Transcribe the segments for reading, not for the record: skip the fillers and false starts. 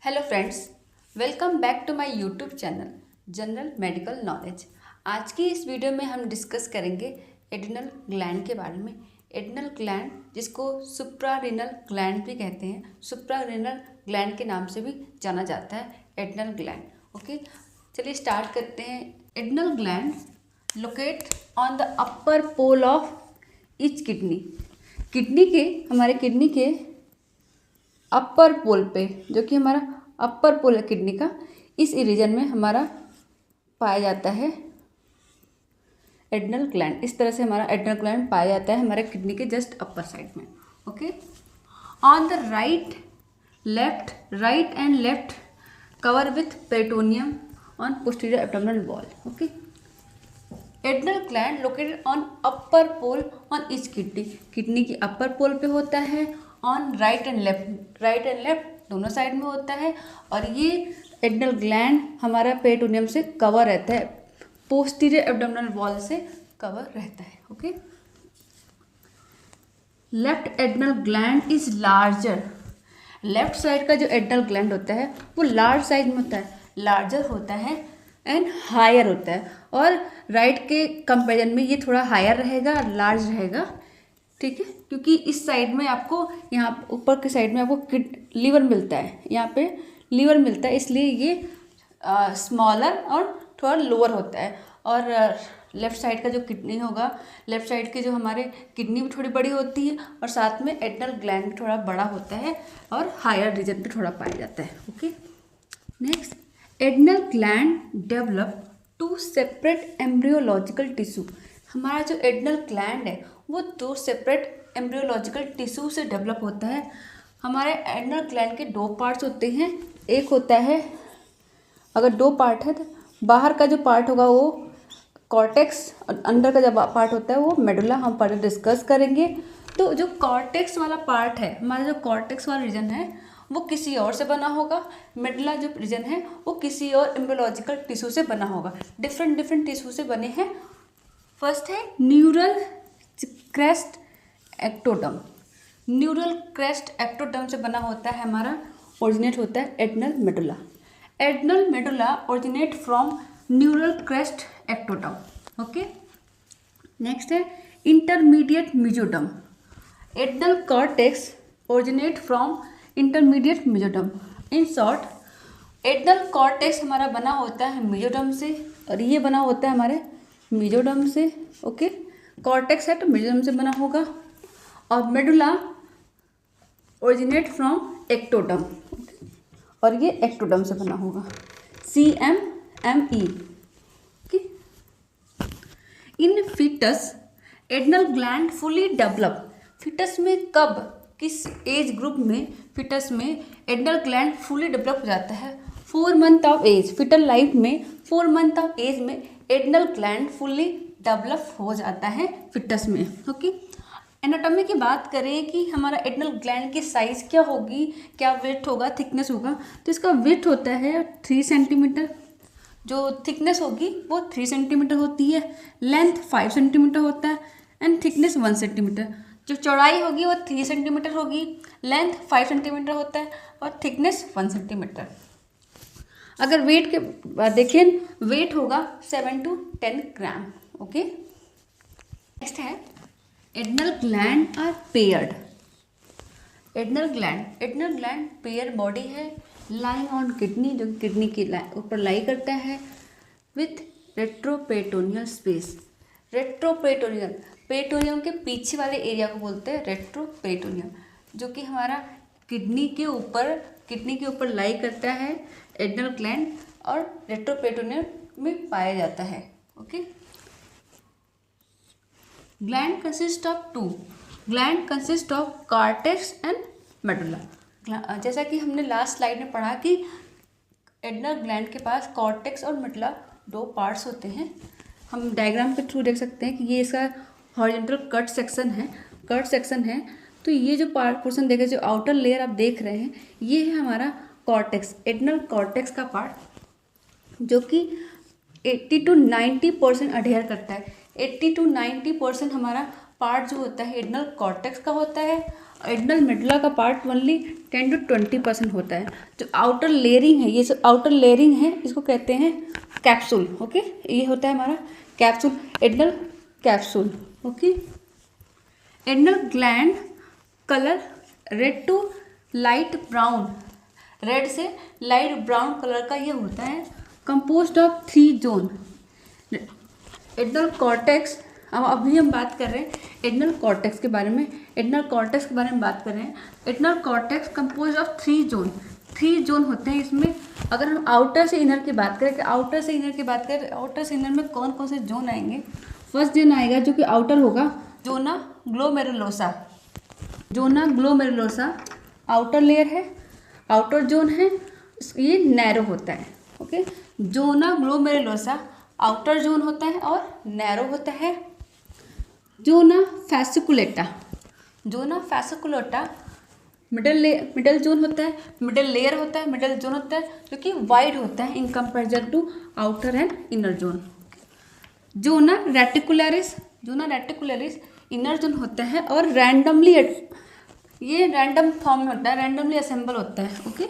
Hello friends, welcome back to my YouTube channel general medical knowledge. आज की इस video में हम डिस्कस करेंगे एड्रिनल ग्लैंड के बारे में। एड्रिनल ग्लैंड, जिसको सुप्रारेनल ग्लैंड भी कहते हैं, सुप्रारेनल ग्लैंड के नाम से भी जाना जाता है एड्रिनल ग्लैंड। ओके, चलिए स्टार्ट करते हैं। Adrenal gland locate on the upper pole of each kidney. हमारे किडनी के अपर पोल पे, जो कि हमारा अपर पोल है किडनी का, इस रीजन में हमारा पाया जाता है एड्रिनल ग्लैंड। इस तरह से हमारा एड्रिनल ग्लैंड पाया जाता है हमारे किडनी के जस्ट अपर साइड में। Okay, on the right and left cover with peritoneum on posterior abdominal wall. Okay, adrenal gland located on upper pole on each kidney की अपर पोल पे होता है, ऑन राइट एंड लेफ्ट दोनों side में होता है। और ये एड्रिनल ग्लैंड हमारा पेरिटोनियम से कवर रहता है, पोस्टीरियर एब्डोमिनल वॉल से कवर रहता है। Okay, left adrenal gland is larger. Left side का जो एड्रिनल ग्लैंड होता है वो लार्ज साइज में होता है, लार्जर होता है एंड हायर होता है। और राइट के कंपेरिजन में ये थोड़ा हायर रहेगा, लार्ज रहेगा। ठीक है, क्योंकि इस साइड में आपको, यहाँ ऊपर के साइड में आपको लीवर मिलता है, यहाँ पे लीवर मिलता है, इसलिए ये स्मॉलर और थोड़ा लोअर होता है। और लेफ़्ट साइड का जो किडनी होगा, लेफ़्ट साइड के जो हमारे किडनी भी थोड़ी बड़ी होती है, और साथ में एड्रिनल ग्लैंड भी थोड़ा बड़ा होता है और हायर रीजन पे थोड़ा पाया जाता है। Okay, next, adrenal gland develop two separate embryological tissue. हमारा जो एड्रिनल ग्लैंड है वो दो सेपरेट एम्ब्रियोलॉजिकल टिश्यू से डेवलप होता है। हमारे एड्रिनल ग्लैंड के दो पार्ट्स होते हैं। एक होता है, अगर दो पार्ट है तो बाहर का जो पार्ट होगा वो कॉर्टेक्स, और अंदर का जो पार्ट होता है वो मेडुला। हम पर डिस्कस करेंगे। तो जो कॉर्टेक्स वाला पार्ट है, हमारा जो कॉर्टेक्स वाला रीजन है वो किसी और से बना होगा। मेडुला जो रीजन है वो किसी और एम्ब्रियोलॉजिकल टिश्यू से बना होगा। डिफरेंट टिश्यू से बने हैं। फर्स्ट है neural crest ectoderm. Neural crest ectoderm से बना होता है हमारा, ओरिजिनेट होता है adrenal medulla. Adrenal medulla originate from neural crest ectoderm. Okay, next है intermediate mesoderm. Adrenal cortex originate from intermediate mesoderm. In short, adrenal cortex हमारा बना होता है मेसोडर्म से, और ये बना होता है हमारे मेसोडर्म से। ओके, कॉर्टेक्स है तो मेसोडर्म से बना होगा, और मेडुला ओरिजिनेट फ्रॉम एक्टोडर्म, और ये एक्टोडर्म से बना होगा, CMME। In fetus adrenal gland fully develop. Fetus में कब, किस एज ग्रुप में फीटस में एड्रिनल ग्लैंड फुली डेवलप हो जाता है? 4 month of age, fetal life में 4 मंथ ऑफ एज में एड्रिनल ग्लैंड फुली डेवलप हो जाता है फीटस में। ओके, एनाटॉमी की बात करें कि हमारा एड्रिनल ग्लैंड की साइज़ क्या होगी, क्या वेट होगा, थिकनेस होगा, तो इसका वेट होता है 3 सेंटीमीटर। जो थिकनेस होगी वो 3 सेंटीमीटर होती है, लेंथ 5 सेंटीमीटर होता है, एंड थिकनेस 1 सेंटीमीटर। जो चौड़ाई होगी वो 3 सेंटीमीटर होगी, लेंथ 5 सेंटीमीटर होता है, और थिकनेस 1 सेंटीमीटर। अगर वेट के बाद देखें, वेट होगा 7 to 10 ग्राम। ओके, नेक्स्ट है adrenal gland are paired. Adrenal gland pair body है, लाइंग ऑन किडनी, जो किडनी के ऊपर लाई करता है, with retroperitoneal space. Retroperitoneal, peritoneum के पीछे वाले एरिया को बोलते हैं रेट्रोपेरिटोनियम, जो कि हमारा किडनी के ऊपर लाई करता है एड्रिनल ग्लैंड, और रेट्रोपेरिटोनियम में पाया जाता है। Okay, gland consist of 2। Gland consist of cortex and medulla. जैसा कि हमने लास्ट स्लाइड में पढ़ा कि एड्रिनल ग्लैंड के पास कॉर्टेक्स और मेडुला दो पार्ट्स होते हैं। हम डायग्राम के थ्रू देख सकते हैं कि ये इसका हॉरिजॉन्टल कट सेक्शन है। तो ये जो पोर्शन देखे, जो आउटर लेयर आप देख रहे हैं, ये है हमारा कॉर्टेक्स, एड्रिनल कॉर्टेक्स का पार्ट, जो कि 80 to 90% अडेयर करता है। 80 to 90% हमारा पार्ट जो होता है एड्रिनल कॉर्टेक्स का होता है, एडनल मेडुला का पार्ट ओनली 10 to 20% होता है। जो आउटर लेयरिंग है, ये सब आउटर लेयरिंग है, इसको कहते हैं कैप्सूल। ओके, ये होता है हमारा capsule, adrenal capsule. Okay, adrenal gland colour red to light brown, red से लाइट ब्राउन कलर का ये होता है, composed of 3 zone. Adrenal cortex, अब अभी हम बात कर रहे हैं एडनल कॉर्टेक्स के बारे में। एडनल कॉर्टेक्स के बारे में बात कर रहे हैं। Adrenal cortex compose of 3 zone, 3 zone होते हैं इसमें। अगर हम आउटर से इनर की बात करें, कि आउटर से इनर की बात करें, आउटर से इनर में कौन कौन से जोन आएंगे। फर्स्ट जोन आएगा जो कि आउटर होगा, zona glomerulosa. Zona glomerulosa outer layer है, आउटर जोन है, ये नैरो होता है। Okay, zona glomerulosa outer zone होता है और नैरो होता है। Zona fasciculata, zona fasciculata middle zone होता है, मिडल लेयर होता है, मिडल जोन होता है, जो कि वाइड होता है in comparison to outer and inner zone. Zona reticularis, zona reticularis inner zone होता है और रैंडमली, ये रैंडम फॉर्म में होता है, रैंडमली असेंबल होता है। ओके,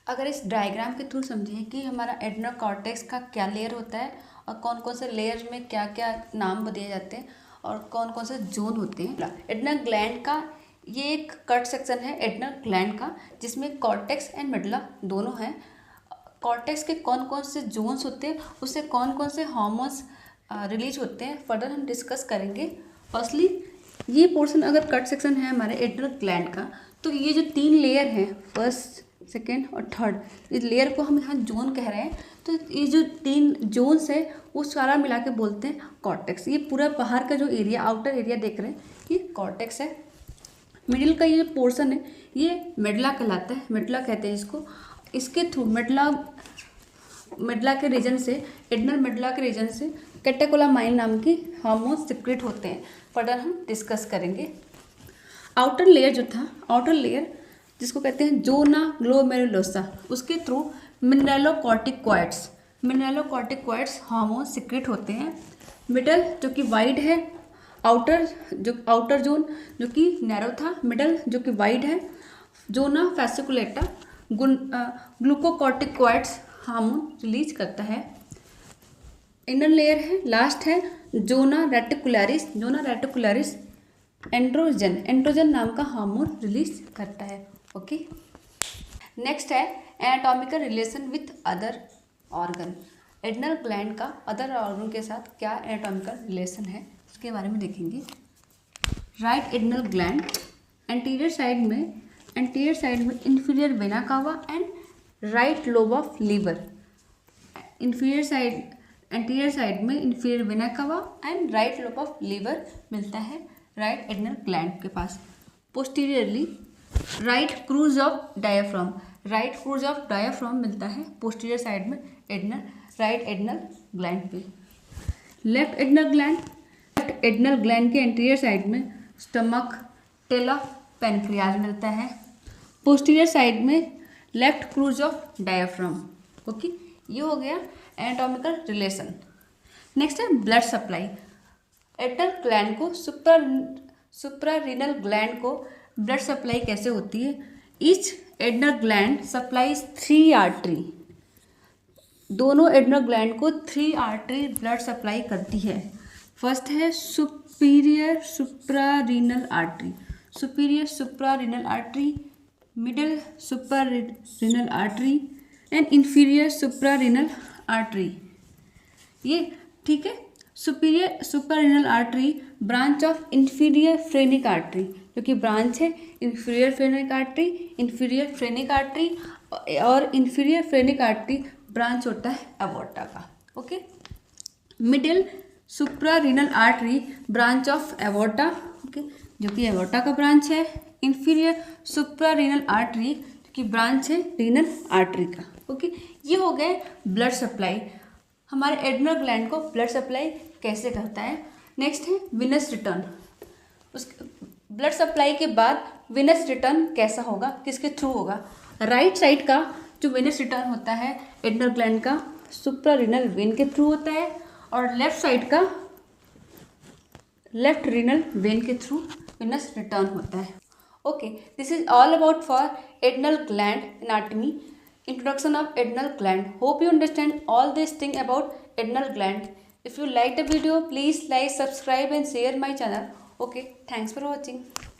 अगर इस डायग्राम के थ्रू समझें कि हमारा एडनल कॉर्टेक्स का क्या लेयर होता है और कौन कौन से लेयर में क्या क्या नाम दिए जाते हैं और कौन कौन से जोन होते हैं। एडनल ग्लैंड का ये एक कट सेक्शन है एडनल ग्लैंड का, जिसमें कॉर्टेक्स एंड मेडुला दोनों हैं। कॉर्टेक्स के कौन कौन से जोन्स होते हैं, उससे कौन कौन से हार्मोन्स रिलीज होते हैं, फर्दर हम डिस्कस करेंगे। फर्स्टली ये पोर्शन अगर कट सेक्शन है हमारे एडनल ग्लैंड का, तो ये जो 3 लेयर हैं, फर्स्ट सेकेंड और थर्ड, इस लेयर को हम यहाँ जोन कह रहे हैं। तो ये जो 3 जोन्स है वो सारा मिला के बोलते हैं कॉर्टेक्स। ये पूरा बाहर का जो एरिया, आउटर एरिया देख रहे हैं, ये कॉर्टेक्स है। मिडिल का ये जो पोर्शन है ये मेडुला कहलाता है, मेडुला कहते हैं इसको। इसके थ्रू मेडुला के रीजन से, एडनल मेडुला के रीजन से कैटेकोलामाइन नाम की हार्मोन सिक्रेट होते हैं, फर्दर हम डिस्कस करेंगे। आउटर लेयर जो था, आउटर लेयर जिसको कहते हैं जोना ग्लोमेरुलोसा, उसके थ्रू मिनरलोकॉर्टिकॉइड्स हार्मोन सिक्रेट होते हैं। मिडल जो कि वाइड है, आउटर जोन जो कि नैरो था, मिडल जो कि वाइड है, zona fasciculata glucocorticoids hormone release करता है। इनर लेयर है, लास्ट है zona reticularis, zona reticularis androgen नाम का हार्मोन रिलीज करता है। ओके, नेक्स्ट है anatomical relation with other organ. Adrenal gland का अदर ऑर्गन के साथ क्या एनाटॉमिकल रिलेशन है, उसके बारे में देखेंगे। Right adrenal gland anterior side में inferior vena cava and right lobe of liver. Anterior side में inferior vena cava and right lobe of liver मिलता है राइट एडनल ग्लैंड के पास। Posteriorly right crus of diaphragm मिलता है posterior side में right adrenal gland पे। Left adrenal gland के एंटीरियर साइड में स्टमक, टेला, पेनक्रियाज मिलता है। पोस्टीरियर साइड में left crus of diaphragm. Okay, ये हो गया एनाटॉमिकल रिलेशन। नेक्स्ट है ब्लड सप्लाई। एडनल ग्लैंड को सुप्रारीनल ग्लैंड को ब्लड सप्लाई कैसे होती है। Each adrenal gland supplies 3 artery. दोनों एडनल ग्लैंड को 3 आर्टरी ब्लड सप्लाई करती है। फर्स्ट है superior suprarenal artery, middle suprarenal artery and inferior suprarenal artery. ये ठीक है। Superior suprarenal artery branch of inferior phrenic artery, जो कि ब्रांच है इंफीरियर फ्रेनिक आर्टरी और इंफीरियर फ्रेनिक आर्टरी ब्रांच होता है एवोर्टा का। Okay, middle suprarenal artery branch of aorta, okay, जो कि एवोर्टा का ब्रांच है। इंफीरियर सुप्रारीनल आर्टरी जो कि ब्रांच है रीनल आर्टरी का। ओके, ये हो गए ब्लड सप्लाई। हमारे एडनल ग्लैंड को ब्लड सप्लाई कैसे करता है। नेक्स्ट है विनस रिटर्न। उस ब्लड सप्लाई के बाद विनस रिटर्न कैसा होगा, किसके थ्रू होगा। राइट साइड का जो विनस रिटर्न होता है एडनल ग्लैंड का सुप्रारीनल वेन के थ्रू होता है और लेफ्ट साइड का लेफ्ट रीनल वेन के थ्रू विनस रिटर्न होता है। Okay, this is all about for adrenal gland anatomy, introduction of adrenal gland. Hope you understand all this thing about adrenal gland. If you like the video, please like, subscribe and share my channel. Okay, thanks for watching.